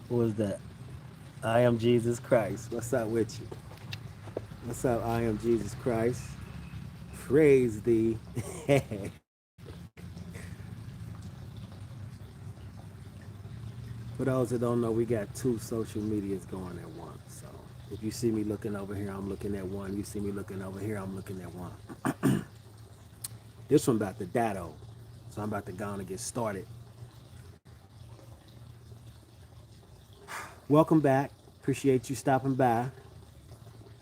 What was that? I am Jesus Christ. What's up with you? What's up? I am Jesus Christ. Praise thee. For those that don't know, we got two social medias going at once. So if you see me looking over here, I'm looking at one. You see me looking over here, I'm looking at one. This one about the dado. So I'm about to go on and get started. Welcome back. Appreciate you stopping by.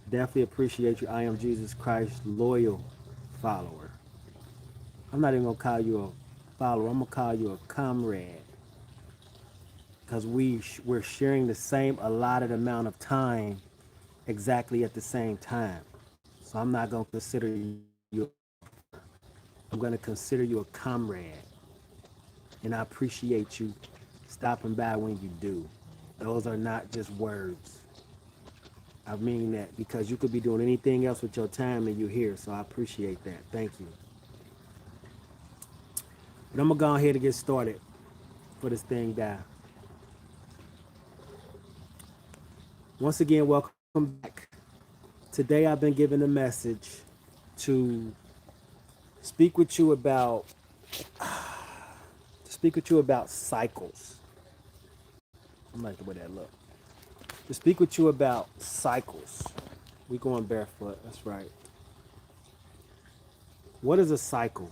Definitely appreciate you. I am Jesus Christ loyal follower. I'm not even gonna call you a follower. I'm gonna call you a comrade because we're sharing the same allotted amount of time exactly at the same time. So I'm not gonna consider you a follower. I'm gonna consider you a comrade, and I appreciate you stopping by when you do. Those are not just words. I mean that because you could be doing anything else with your time and you're here. So I appreciate that. Thank you. But I'm gonna go ahead and get started for this thing guy. Once again, welcome back. Today I've been given a message to speak with you about cycles. I like the way that look. To speak with you about cycles. We going barefoot. That's right. What is a cycle?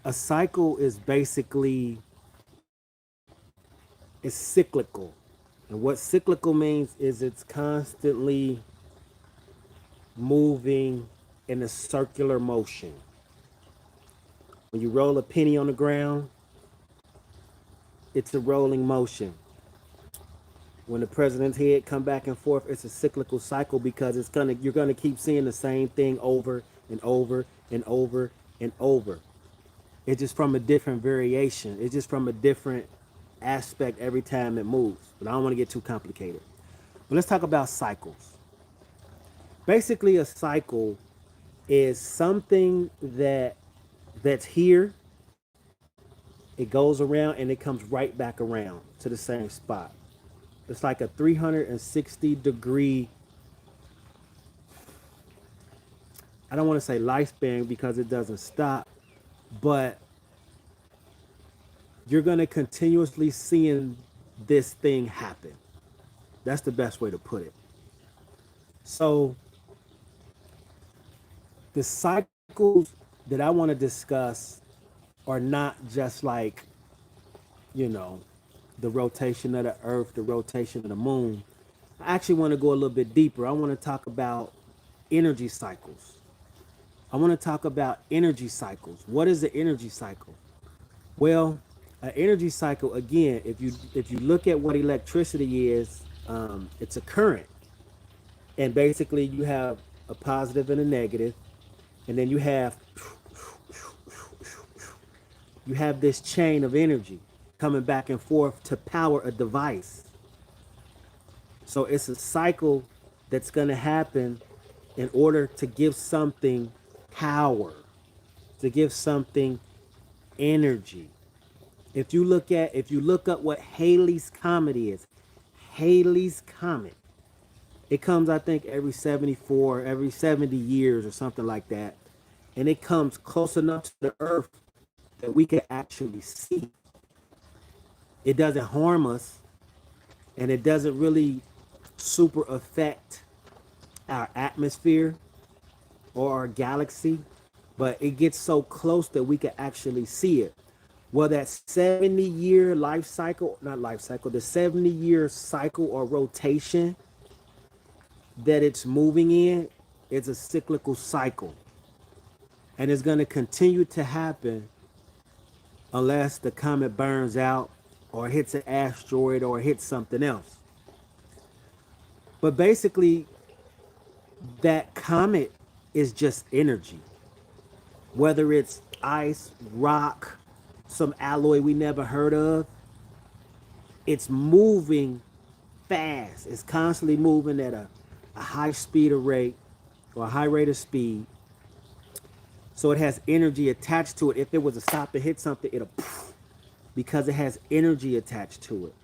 A cycle is basically it's cyclical. And what cyclical means is it's constantly moving in a circular motion. When you roll a penny on the ground, it's a rolling motion. When the president's head come back and forth, it's a cyclical cycle because you're gonna keep seeing the same thing over and over and over and over. It's just from a different variation. It's just from a different aspect every time it moves. But I don't want to get too complicated. But let's talk about cycles. Basically, a cycle is something that's here. It goes around and it comes right back around to the same spot. It's like a 360-degree, I don't want to say lifespan because it doesn't stop, but you're going to continuously seeing this thing happen. That's the best way to put it. So the cycles that I want to discuss are not just like, you know, the rotation of the earth, the rotation of the moon. I actually want to go a little bit deeper. I want to talk about energy cycles. I want to talk about energy cycles. What is the energy cycle? Well, an energy cycle, again, if you look at what electricity is, it's a current, and basically you have a positive and a negative, and then you have this chain of energy coming back and forth to power a device. So it's a cycle that's going to happen in order to give something power, to give something energy. If you look up what Halley's Comet is, Halley's Comet, it comes I think every 70 years or something like that. And it comes close enough to the earth that we can actually see. It doesn't harm us and it doesn't really super affect our atmosphere or our galaxy, but it gets so close that we can actually see it. Well, that 70-year life cycle, not life cycle, the 70-year cycle or rotation that it's moving in, it's a cyclical cycle. And it's going to continue to happen unless the comet burns out or hits an asteroid or hits something else. But basically, that comet is just energy. Whether it's ice, rock, some alloy we never heard of, it's moving fast. It's constantly moving at a high speed of rate or a high rate of speed. So it has energy attached to it. If it was to stop and hit something, it'll because it has energy attached to it.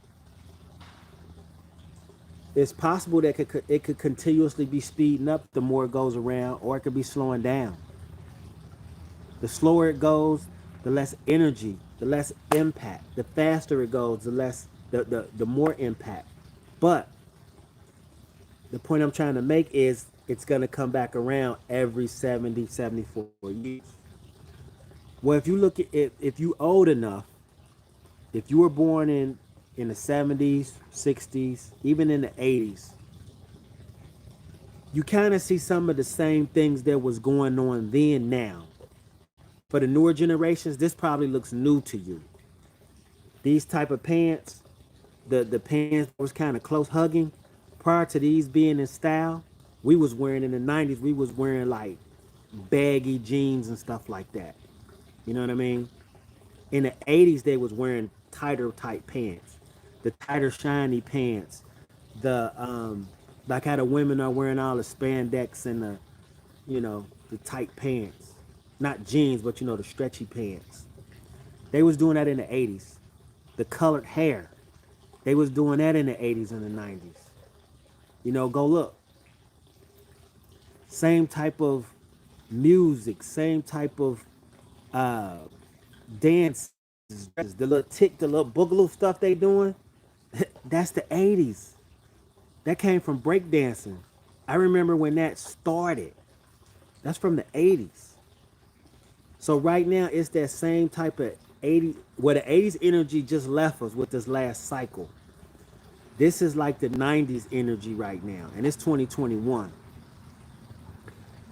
It's possible that it could continuously be speeding up the more it goes around, or it could be slowing down. The slower it goes, the less energy, the less impact. The faster it goes, the more impact. But the point I'm trying to make is it's going to come back around every 70, 74 years. Well, if you look at it, if you old enough, if you were born in the 70s, 60s, even in the 80s, you kind of see some of the same things that was going on then now. For the newer generations, this probably looks new to you. These type of pants, the pants was kind of close hugging. Prior to these being in style, we was wearing in the 90s, we was wearing like baggy jeans and stuff like that. You know what I mean? In the 80s, they was wearing tighter tight pants, the tighter shiny pants, the like how the women are wearing all the spandex and the tight pants, not jeans, but the stretchy pants. They was doing that in the 80s. The colored hair, they was doing that in the 80s and the 90s. Go look. Same type of music, same type of uh dance, the little boogaloo stuff they doing. That's the 80s. That came from breakdancing. I remember when that started. That's from the 80s. So right now it's that same type of 80, where the 80s energy just left us with this last cycle. This is like the 90s energy right now, and it's 2021.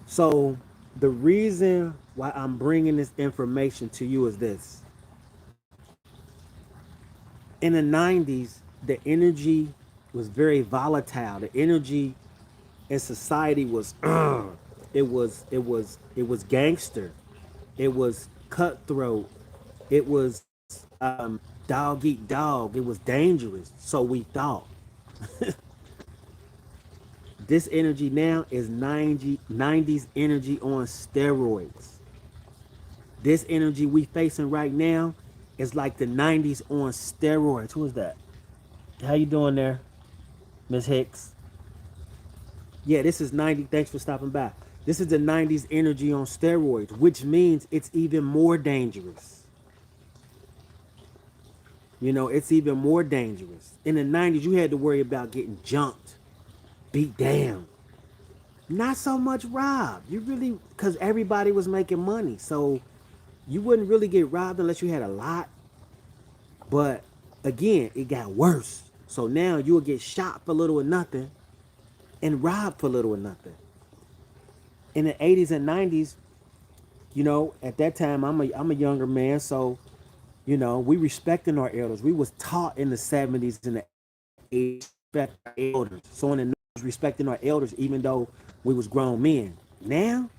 So the reason why I'm bringing this information to you is this. In the 90s, the energy was very volatile. The energy in society was it was gangster. It was cutthroat. It was dog eat dog. It was dangerous. So we thought. This energy now is 90s energy on steroids. This energy we facing right now is like the 90s on steroids. Who is that? How you doing there, Miss Hicks? Yeah, this is 90. Thanks for stopping by. This is the 90s energy on steroids, which means it's even more dangerous. It's even more dangerous. In the 90s, you had to worry about getting jumped, beat down. Not so much robbed. Because everybody was making money. So you wouldn't really get robbed unless you had a lot. But again, it got worse. So now you'll get shot for little or nothing and robbed for little or nothing. In the 80s and 90s, at that time, I'm a younger man. So, we respecting our elders. We was taught in the 70s and the 80s, respect our elders. So in the 90s, respecting our elders, even though we was grown men. Now,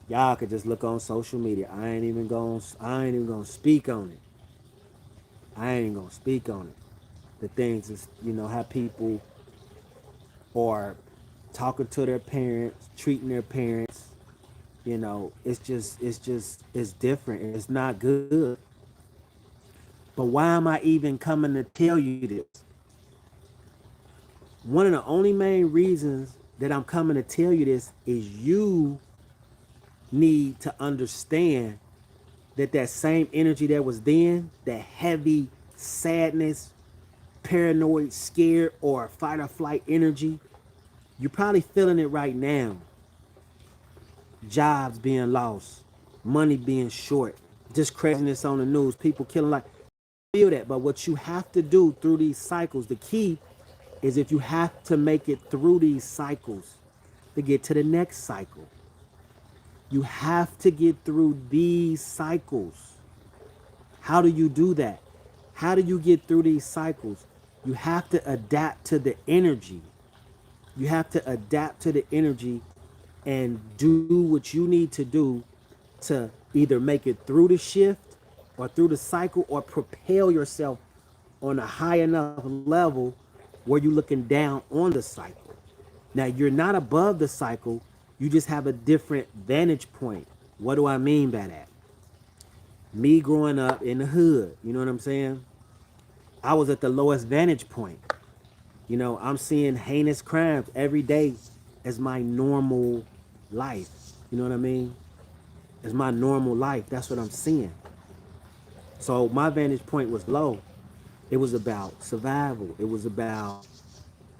y'all could just look on social media. I ain't even gonna speak on it. I ain't gonna speak on it. The things is, how people are talking to their parents, treating their parents. It's different. It's not good. But why am I even coming to tell you this? One of the only main reasons that I'm coming to tell you this is you need to understand that same energy that was then, that heavy sadness, paranoid, scared, or fight or flight energy, you're probably feeling it right now. Jobs being lost, money being short, just craziness on the news, people killing, like, feel that. But what you have to do through these cycles, the key is, if you have to make it through these cycles to get to the next cycle, you have to get through these cycles. How do you do that? How do you get through these cycles? You have to adapt to the energy. You have to adapt to the energy and do what you need to do to either make it through the shift or through the cycle, or propel yourself on a high enough level where you're looking down on the cycle. Now, you're not above the cycle. You just have a different vantage point. What do I mean by that? Me growing up in the hood, you know what I'm saying? I was at the lowest vantage point. You know, I'm seeing heinous crimes every day as my normal life. You know what I mean? As my normal life. That's what I'm seeing. So my vantage point was low. It was about survival. It was about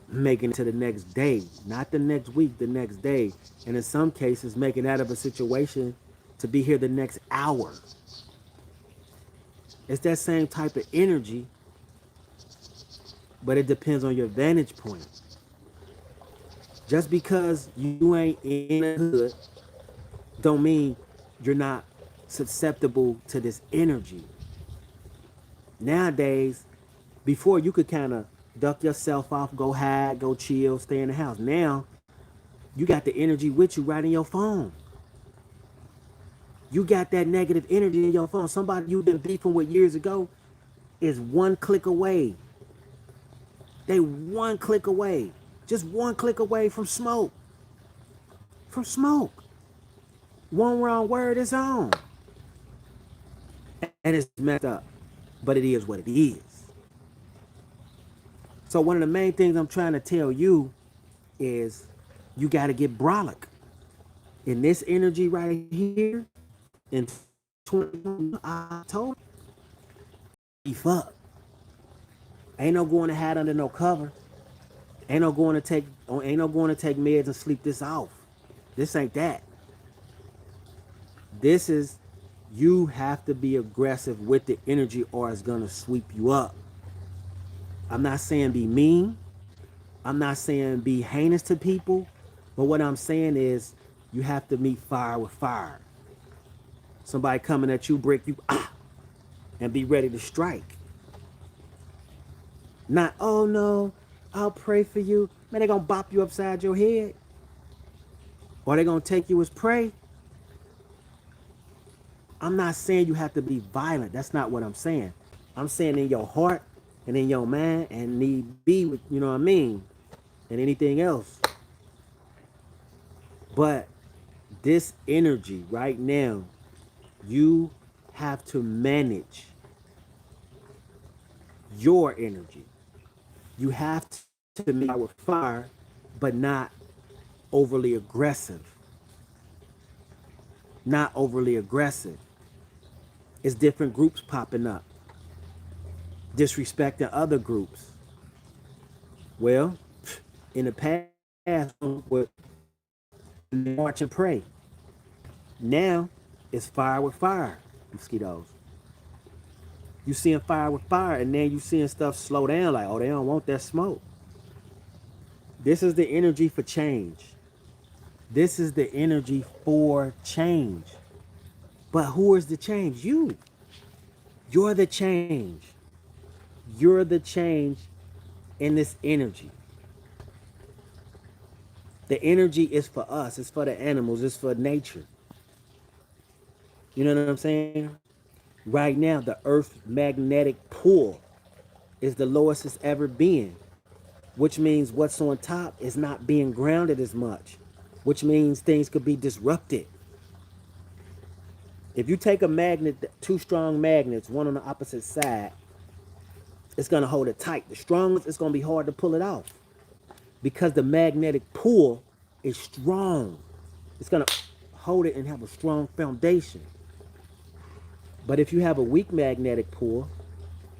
making it to the next day, not the next week, the next day. And in some cases, making out of a situation to be here the next hour. It's that same type of energy, but it depends on your vantage point. Just because you ain't in the hood, don't mean you're not susceptible to this energy. Nowadays, before you could kind of duck yourself off, go hide, go chill, stay in the house. Now, you got the energy with you right in your phone. You got that negative energy in your phone. Somebody you've been beefing with years ago is one click away. They one click away. Just one click away from smoke. From smoke. One wrong word is on. And it's messed up. But it is what it is. So one of the main things I'm trying to tell you is you got to get brolic. In this energy right here, in 2020, I told you, fuck. Ain't no going to hide under no cover. Ain't no going to take meds and sleep this off. This ain't that. This is you have to be aggressive with the energy or it's gonna sweep you up. I'm not saying be mean. I'm not saying be heinous to people. But what I'm saying is you have to meet fire with fire. Somebody coming at you, break you, and be ready to strike. Not, oh no, I'll pray for you. Man, they're gonna bop you upside your head. Or they're gonna take you as prey. I'm not saying you have to be violent. That's not what I'm saying. I'm saying in your heart and in your mind and need be with, you know what I mean? And anything else. But this energy right now, you have to manage your energy. You have to meet with fire, but not overly aggressive. Not overly aggressive. It's different groups popping up, disrespecting other groups. Well, in the past, with march and pray. Now, it's fire with fire, mosquitoes. You seeing fire with fire, and then you seeing stuff slow down like, oh, they don't want that smoke. This is the energy for change. This is the energy for change. But who is the change? You. You're the change. You're the change in this energy. The energy is for us. It's for the animals. It's for nature. You know what I'm saying? Right now, the Earth's magnetic pull is the lowest it's ever been, which means what's on top is not being grounded as much, which means things could be disrupted. If you take a magnet, two strong magnets, one on the opposite side, it's going to hold it tight. The strongest, it's going to be hard to pull it off because the magnetic pull is strong. It's going to hold it and have a strong foundation. But if you have a weak magnetic pull,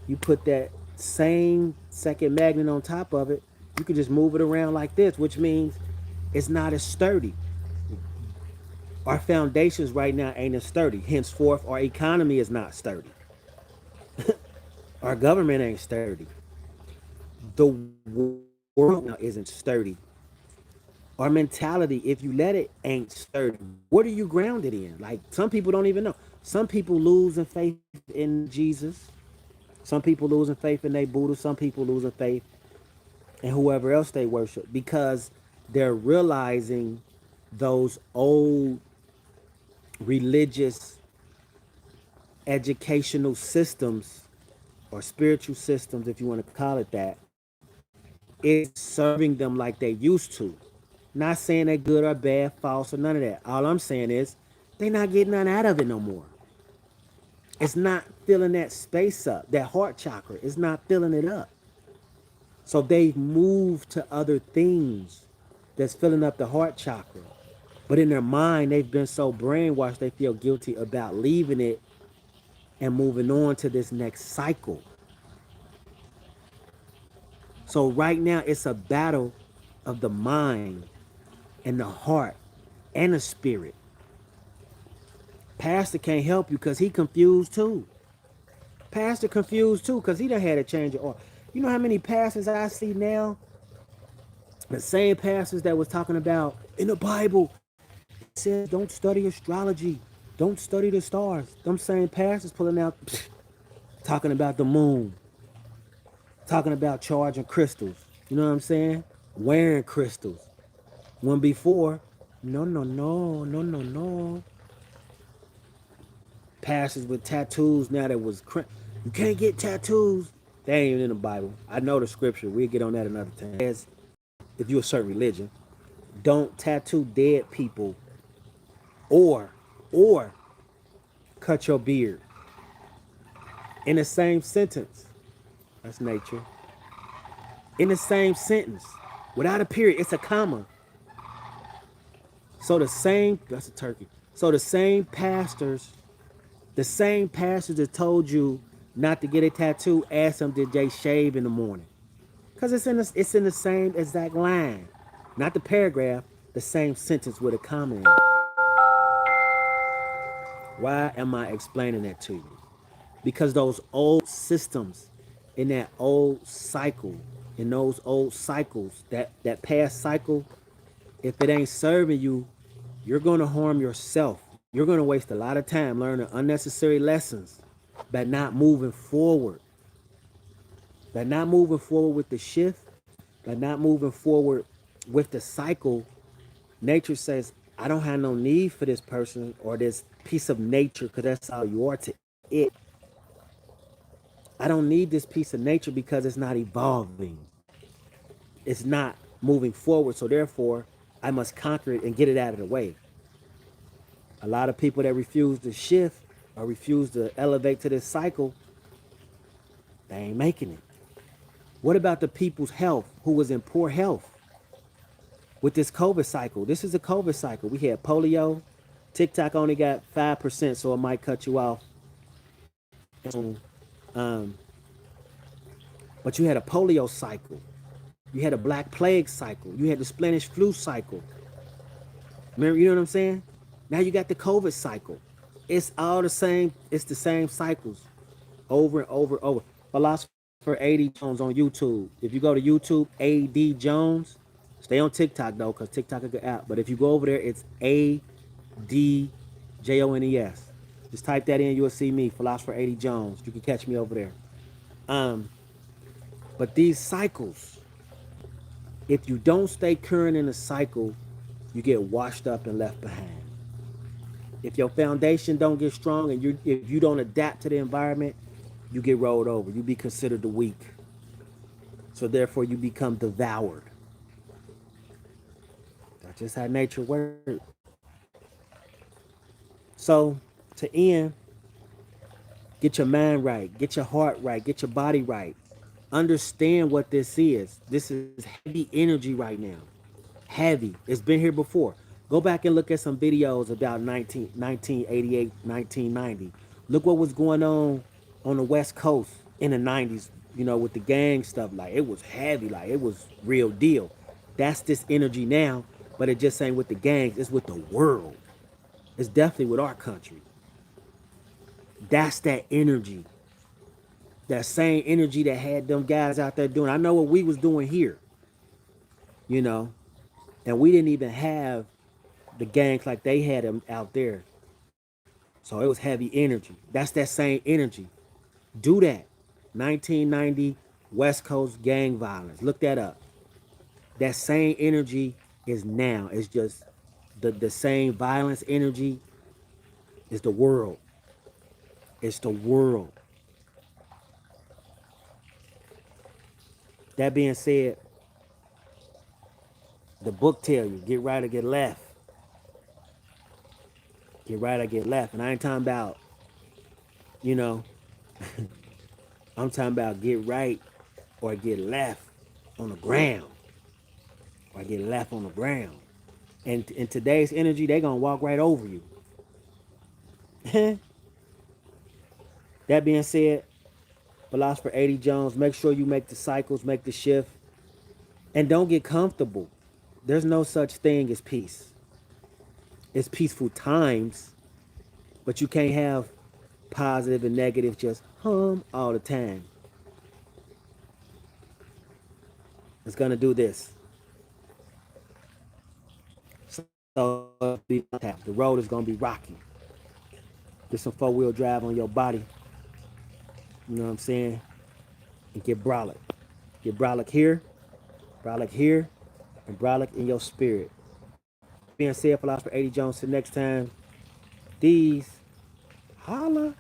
you put that same second magnet on top of it, you can just move it around like this, which means it's not as sturdy. Our foundations right now ain't as sturdy. Henceforth, our economy is not sturdy. Our government ain't sturdy. The world now isn't sturdy. Our mentality, if you let it, ain't sturdy. What are you grounded in? Like, some people don't even know. Some people lose in faith in Jesus. Some people losing faith in their Buddha. Some people losing faith in whoever else they worship because they're realizing those old religious educational systems or spiritual systems, if you want to call it that, is serving them like they used to. Not saying they're good or bad, false, or none of that. All I'm saying is they're not getting none out of it no more. It's not filling that space up. That heart chakra is not filling it up. So they've moved to other things that's filling up the heart chakra. But in their mind, they've been so brainwashed, they feel guilty about leaving it and moving on to this next cycle. So right now, it's a battle of the mind and the heart and the spirit. Pastor can't help you because he confused too. Pastor confused too because he done had a change of heart. You know how many pastors I see now? The same pastors that was talking about in the Bible, it says don't study astrology, don't study the stars. Them same pastors pulling out, talking about the moon, talking about charging crystals. You know what I'm saying? Wearing crystals. When before, no, no, no, no, no, no. Pastors with tattoos now that was, you can't get tattoos. They ain't even in the Bible. I know the scripture. We'll get on that another time. As if you're a certain religion, don't tattoo dead people or or cut your beard in the same sentence. That's nature. In the same sentence, without a period, it's a comma. So the same, that's a turkey. So the same pastors that told you not to get a tattoo, ask them did they shave in the morning? Because it's in the same exact line, not the paragraph, the same sentence with a comma in it. Why am I explaining that to you? Because those old systems in that old cycle, in those old cycles, that past cycle, if it ain't serving you, you're going to harm yourself. You're going to waste a lot of time learning unnecessary lessons by not moving forward, by not moving forward with the shift, by not moving forward with the cycle. Nature says, I don't have no need for this person or this piece of nature because that's all you are to it. I don't need this piece of nature because it's not evolving. It's not moving forward. So therefore, I must conquer it and get it out of the way. A lot of people that refuse to shift or refuse to elevate to this cycle, they ain't making it. What about the people's health who was in poor health with this COVID cycle? This is a COVID cycle. We had polio. TikTok only got 5%, so it might cut you off. Um, but you had a polio cycle. You had a black plague cycle. You had the Spanish flu cycle. Remember, you know what I'm saying? Now you got the COVID cycle. It's all the same. It's the same cycles over and over and over. Philosopher AD Jones on YouTube. If you go to YouTube, AD Jones, stay on TikTok though, because TikTok is a good app. But if you go over there, it's ADJONES. Just type that in, you'll see me, Philosopher AD Jones. You can catch me over there. Um, but these cycles, if you don't stay current in the cycle, you get washed up and left behind. If your foundation don't get strong and if you don't adapt to the environment, you get rolled over. You be considered the weak. So therefore you become devoured. That's just how nature works. So to end, get your mind right, get your heart right, get your body right. Understand what this is. This is heavy energy right now. Heavy. It's been here before. Go back and look at some videos about 1988, 1990. Look what was going on the West Coast in the 90s, with the gang stuff. Like, it was heavy. Like, it was real deal. That's this energy now, but it just ain't with the gangs. It's with the world. It's definitely with our country. That's that energy. That same energy that had them guys out there doing. I know what we was doing here, you know, and we didn't even have the gangs like they had them out there. So it was heavy energy. That's that same energy. Do that. 1990 West Coast gang violence. Look that up. That same energy is now. It's just the same violence energy is the world. It's the world. That being said, the book tell you get right or get left. Get right or get left. And I ain't talking about, you know, I'm talking about get right or get left. on the ground, or get left on the ground. And in today's energy, they gonna walk right over you. That being said, Philosopher 80 Jones, make sure you make the cycles, make the shift, and don't get comfortable. There's no such thing as peace. It's peaceful times, but you can't have positive and negative just all the time. It's gonna do this. So the road is gonna be rocky. Get some four-wheel drive on your body. You know what I'm saying? And get brolic. Get brolic here, and brolic in your spirit. Being said, Philosopher 80 Jones, till next time. These holla.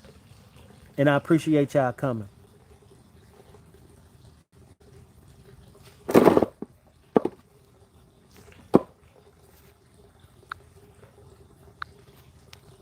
And I appreciate y'all coming.